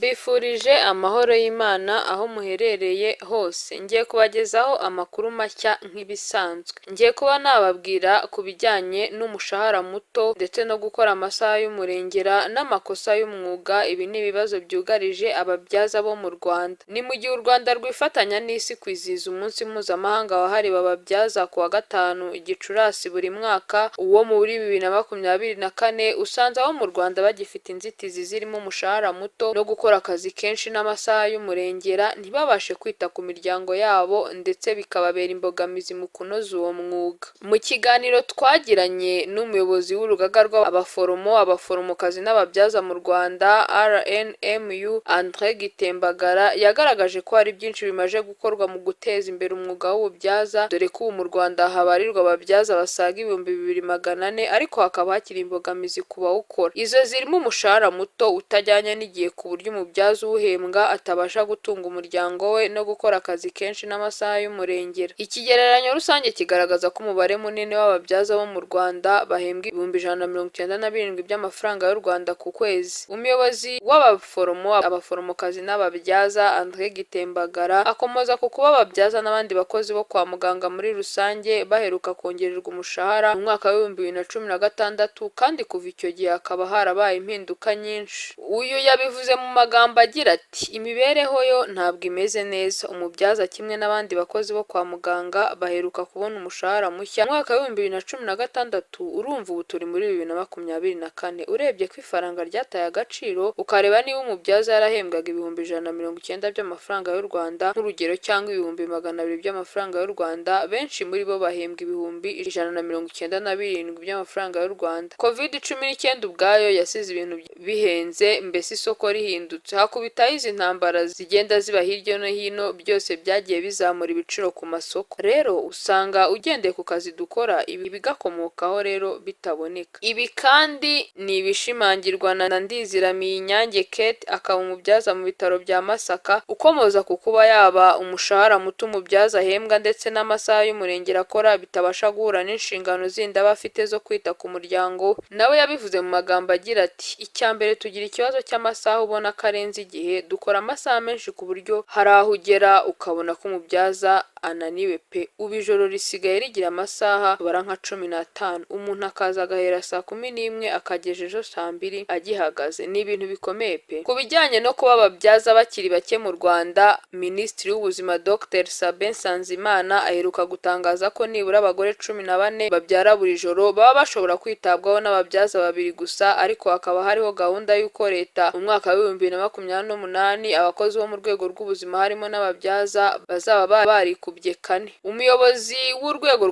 Mbifurije amahoro y'Imana aho muherereye hose. Ngiye kubagezaho amakuru mashya nk'ibisanzwe. Ngiye kuba nababwira ku bijyanye n'umushahara muto ndetse no gukora amasaha y'umurengera n'amakosa y'umwuga. Ibi ni ibibazo byugarije ababyaza bo mu Rwanda. Ni mu gihe u Rwanda rwifatanya n'isi kwizihiza umunsi mpuzamahanga wahariwe ababyaza ku wa 5 Gicurasi buri mwaka, uwo muri 2024 usanze abo mu Rwanda bagifite inzitizi zirimo umushahara muto no gukora akazi kenshi n'amasaha y'umurengera, ntibabashe kwita ku miryango yabo ndetse bikababera imbogamizi mu kunoza uwo mwuga. Mu kiganiro twagiranye n'umuyobozi w'urugaga abaforomokazi n'ababyaza mu Rwanda RNMU André Gitembagara, yagaragaje ko hari byinshi bimaze gukorwa mu guteza imbere umwuga w'ububyaza, dore ko ubu mu Rwanda habarirwa ababyaza basaga 2400, ariko hakaba hakiri imbogamizi ku bawukora. Izo zirimo umushahara muto utajyanye n'igihe ku buryo umubyaza uwuhembwa atabasha gutunga umuryango we no gukora akazi kenshi n'amasaha y'umurengera. Ikigereranyo rusange kigaragaza ko umubare munini w'ababyaza bo mu Rwanda bahembwa 197 by'amafaranga y'u Rwanda ku kwezi. Umuyobozi abaforomokazi n'ababyaza André Gitembagara akomoza ku kuba ababyaza n'abandi bakozi bo kwa muganga muri rusange baheruka kongererwa umushahara mu mwaka wa 2016, kandi kuva icyo gihe hakaba harabaye impinduka nyinshi. Uyu yabivuze mu magambo agira ati: imibereho yo ntabwo imeze neza. Umubyaza kimwe n'abandi bakozi bo kwa muganga baheruka kubona umushahara mushya mu mwaka wa 2016, urumva ubu turi muri 2024. Urebye ko ifaranga ryataye agaciro, ukareba niba umubyaza yarahembwaga 190 by'amafaranga y'u Rwanda nk'urugero, cyangwa 200 by'amafaranga y'u Rwanda, benshi muri bo bahembwa 197 by'amafaranga y'u Rwanda. COVID-19 ubwayo yasize ibintu bihenze, mbese isoko rihindutse, hakubitaho izi ntambara zigenda ziba hirya no hino, byose byagiye bizamura ibiciro ku masoko. Rero usanga ugendeye ku kazi dukora, ibi bigakomokaho rero bitaboneka. Ibi kandi ni ibishimangirwa na Ndiziramiye Inyange Kate, akaba umubyaza mu bitaro bya Masaka, ukomoza ku kuba yaba umushahara muto umubyaza ahembwa ndetse n'amasaha y'umurengera akora bitabasha guhura n'inshingano zindi aba afite zo kwita ku muryango. Nawe yabivuze mu magambo agira ati: icya mbere tugira ikibazo cy'amasaha ubona ko arenze igihe, dukora amasaha menshi ku buryo hari aho ugera ukabona ko umubyaza ananiwe pe. Ubu ijoro risigaye rigira amasaha bara nka 15, umuntu akaza agahera saa 11 akagejeje ejo saa 2 agihagaze. Ni ibintu bikomeye pe. Ku bijyanye no kuba ababyaza bakiri bake mu Rwanda, Minisitiri w'Ubuzima Dr Sabin Nsanzimana aheruka gutangaza ko nibura abagore 14 babyara buri joro baba bashobora kwitabwaho n'ababyaza 2 gusa, ariko hakaba hariho gahunda y'uko leta mu mwaka wa 2028 abakozi bo mu rwego rw'ubuzima harimo n'ababyaza bazaba barikubye 4. Umuyobozi w'urwego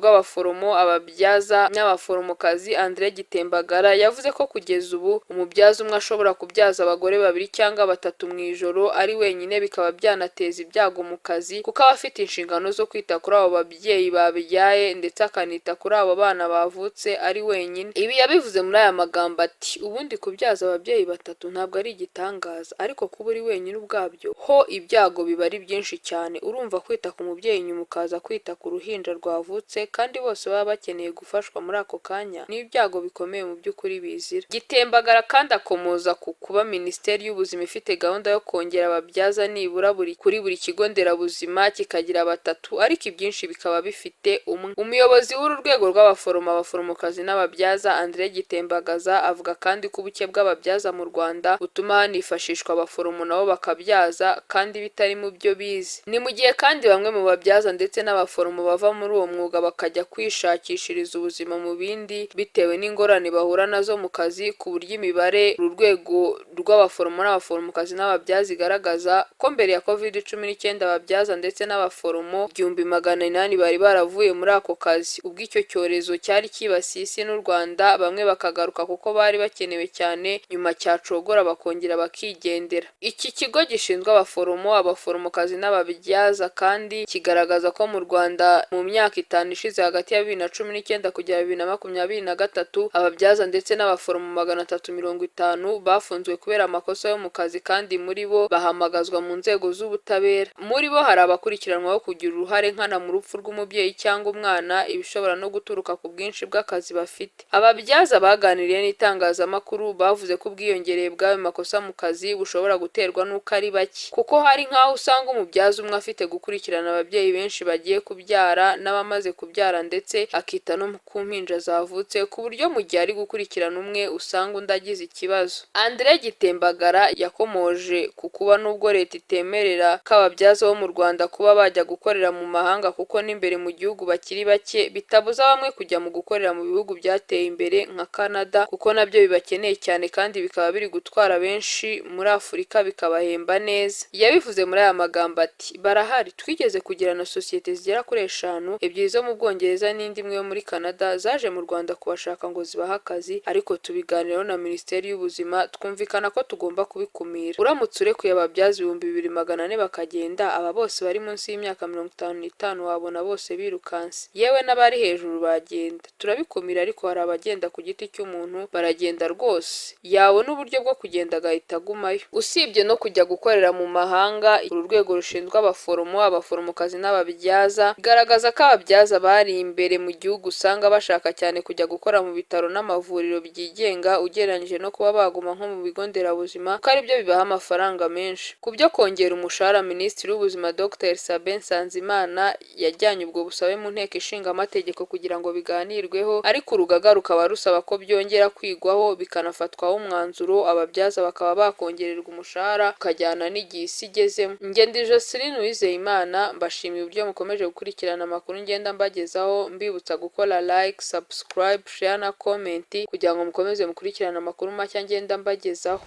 ababyaza n'abaforomokazi André Gitembagara yavuze ko kugeza ubu umubyaza umwe ashobora kubyaza abagore 2 cyangwa 3 mu ijoro ari wenyine, bikaba byanateza ibyago mu kazi kuko aba afite inshingano zo kwita kuri abo babyeyi babyaye ndetse akanita kuri abo bana bavutse ari wenyine. Ibi yabivuze muri aya magambo ati: ubundi kubyaza ababyeyi 3 ntabwo ari igitangaza, ariko kuba uri wenyine ubwabyo ho ibyago biba ari byinshi cyane. Urumva kwita ku mubyeyi nyuma ukaza kwita ku ruhinja rwavutse kandi bose baba bakeneye gufashwa muri ako kanya, ni ibyago bikomeye mu by'ukuri bizira. Gitembagara kandi akomoza ku kuba Minisiteri y'Ubuzima ifite gahunda yo kongera ababyaza nibura kuri buri kigo nderabuzima kikagira 3, ariko ibyinshi bikaba bifite umwe. Umuyobozi w'uru rwego abaforomokazi n'ababyaza André Gitembagaza avuga kandi ko ubuke bw'ababyaza mu Rwanda butuma hanifashishwa abaforomo nabo bakabyaza kandi bitari mu byo bize. Ni mu gihe kandi bamwe mu babyaza ndetse n'abaforomo bava muri uwo mwuga bakajya kwishakishiriza ubuzima mu bindi bitewe n'ingorane bahura nazo mu kazi, ku buryo imibare urwego rw'abaforomo n'abaforomokazi n'ababyaza igaragaza ko mbere ya COVID-19 ababyaza ndetse n'abaforomo 1800 bari baravuye muri ako kazi. Ubwo icyo cyorezo cyari kibasiye isi n'u Rwanda, bamwe bakagaruka kuko bari bakenewe cyane, nyuma cyacogora bakongera bakigendera. Iki kigo gishinzwe abaforomokazi n'ababyaza kandi kigaragaza ko mu Rwanda mu myaka 5 ishize hagati ya 2019 kugera 2023 ababyaza ndetse n'abaforomo 350 bafunzwe kubera amakosa yo mu kazi, kandi muri bo bahamagazwa mu nzego z'ubutabera. Muri bo hari abakurikiranwaho kugira uruhare nkana mu rupfu rw'umubyeyi cyangwa umwana, ibishobora no guturuka ku bwinshi bw'akazi bafite. Ababyaza baganiriye n'itangazamakuru bavuze ko ubwiyongereye bw'ayo makosa mu kazi bushobora guterwa n'uko ari bake, kuko hari nk'aho usanga umubyaza umwe afite gukurikirana ababyeyi benshi bagiye kubyara n'abamaze kubyara ndetse akita no ku mpinja zavutse, ku buryo mu gihe ari gukurikirana umwe usanga undi agize ikibazo. Andre Gitembagara yakomoje ku kuba nubwo leta itemerera ko ababyaza bo mu Rwanda kuba bajya gukorera mu mahanga kuko n'imbere mu gihugu bakiri bake, bitabuza bamwe kujya mu gukorera mu bihugu byateye imbere nka Canada kuko nabyo bibakeneye cyane kandi bikaba biri gutwara benshi muri Afurika bikabahemba neza. Yabivuze muri aya magambo ati barahari, twigeze kugira na sosiyete zigera kuri 5, ebyiri zo mu Bwongereza n'indi imwe yo muri Canada zaje mu Rwanda kubashaka ngo zibahe akazi, ariko tubiganiraho na Minisiteri y'Ubuzima twumvikana ko tugomba kubikumira. Uramutse urekuye ababyaza 2400 bakagenda, aba bose bari munsi y'imyaka 55 wabona bose birukanse, yewe n'abari hejuru bagenda. Turabikumira, ariko hari abagenda ku giti cy'umuntu baragenda rwose, yabona uburyo bwo kugenda agahita agumayo. Usibye no kujya gukorera mu mahanga, uru rwego rushinzwe abaforomokazi n'ababyaza bigaragaza ko ababyaza bari imbere mu gihugu usanga bashaka cyane kujya gukora mu bitaro n'amavuriro byigenga ugereranyije no kuba baguma nko mu bigo nderabuzima kuko aribyo bibaha amafaranga menshi. Ku byo kongera umushahara, Minisitiri w'Ubuzima Dr Sabin Nsanzimana yajyanye ubwo busabe mu nteko ishinga amategeko kugira ngo biganirweho, ariko urugaga rukaba rusaba ko byongera kwigwaho bikanafatwaho umwanzuro, ababyaza bakaba bakongererwa umushahara ukajyana n'igihe isi igezemo. Ngendi Joseline Uwizeyimana mbashimiye uburyo mukomeje gukurikirana amakuru ngenda mbagezaho, mbibutsa gukora like, subscribe, share na comment kugira ngo mukomeze mukurikirana amakuru mashya ngenda mbagezaho.